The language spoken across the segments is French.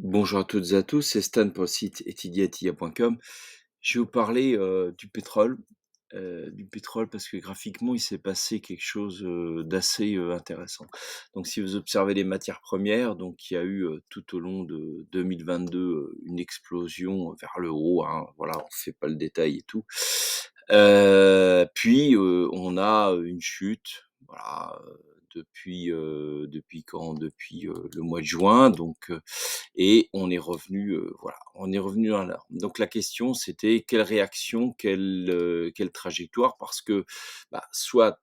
Bonjour à toutes et à tous, c'est Stan pour le site etihadiatia.com. Je vais vous parler, du pétrole parce que graphiquement, il s'est passé quelque chose, d'assez, intéressant. Donc si vous observez les matières premières, donc il y a eu, tout au long de 2022, une explosion vers le haut, hein, voilà, on ne fait pas le détail et tout. Puis, on a une chute, voilà, depuis quand? Depuis, le mois de juin, donc et on est revenu, voilà, on est revenu à l'heure. Donc la question, c'était quelle réaction, quelle trajectoire? Parce que, bah, soit,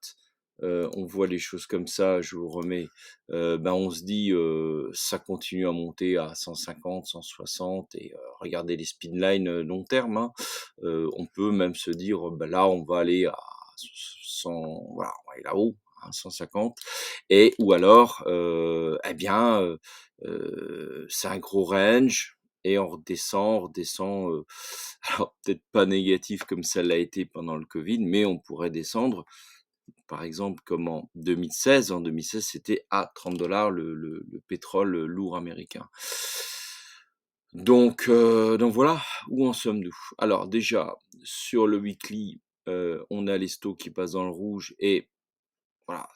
on voit les choses comme ça, je vous remets, ben, on se dit, ça continue à monter à 150, 160 et regardez les speedlines, long terme, hein. On peut même se dire, bah, là, on va aller à 100, voilà, on va aller là-haut, hein, 150 et ou alors, eh bien, c'est un gros range et on redescend, alors peut-être pas négatif comme ça l'a été pendant le covid, mais on pourrait descendre, par exemple, comme en 2016. En 2016, c'était à 30 le pétrole, lourd américain. Donc voilà, où en sommes-nous? Alors déjà, sur le weekly, on a les stocks qui passent dans le rouge et voilà,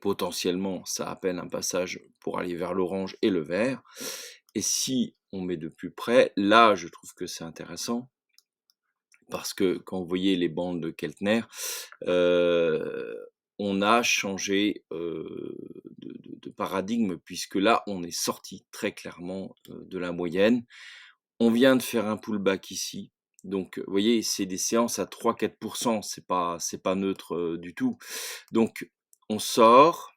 potentiellement, ça appelle un passage pour aller vers l'orange et le vert. Et si on met de plus près, là, je trouve que c'est intéressant parce que quand vous voyez les bandes de Keltner, heu, on a changé, de paradigme puisque là, on est sorti très clairement, de la moyenne. On vient de faire un pullback ici, donc vous voyez, c'est des séances à 3-4, c'est pas neutre, du tout. Donc on sort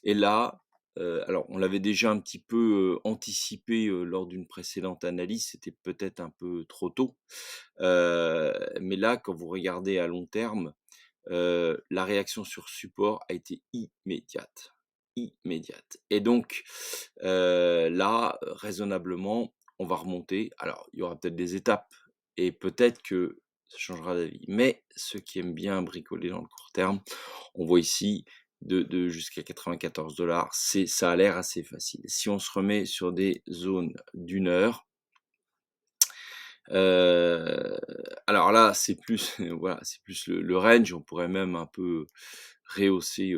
et là, alors on l'avait déjà un petit peu, anticipé, lors d'une précédente analyse, c'était peut-être un peu trop tôt. Mais là, quand vous regardez à long terme, la réaction sur support a été immédiate, immédiate et donc là, raisonnablement, on va remonter. Alors, il y aura peut-être des étapes et peut-être que ça changera d'avis. Mais ceux qui aiment bien bricoler dans le court terme, on voit ici de jusqu'à 94 ça a l'air assez facile. Si on se remet sur des zones d'une heure, Heu, alors là, c'est plus voilà, c'est plus le range. On pourrait même un peu rehausser,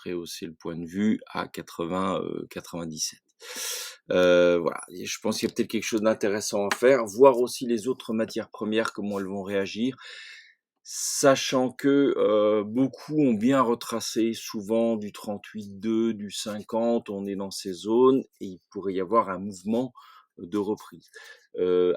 rehausser le point de vue à 80, 97. Voilà et je pense qu'il y a peut-être quelque chose d'intéressant à faire, voir aussi les autres matières premières, comment elles vont réagir. Sachant que, beaucoup ont bien retracé, souvent du 38,2, du 50, on est dans ces zones et il pourrait y avoir un mouvement de reprise.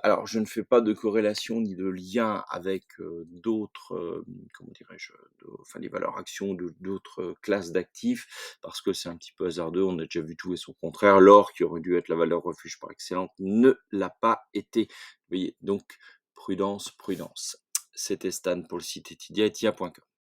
Alors je ne fais pas de corrélation ni de lien avec, d'autres, comment dirais-je? Enfin les valeurs actions de d'autres, classes d'actifs parce que c'est un petit peu hasardeux. On a déjà vu tout et son contraire. L'or qui aurait dû être la valeur refuge par excellence ne l'a pas été. Vous voyez? Donc prudence, prudence. C'était Stan pour le site etihadiatia.com.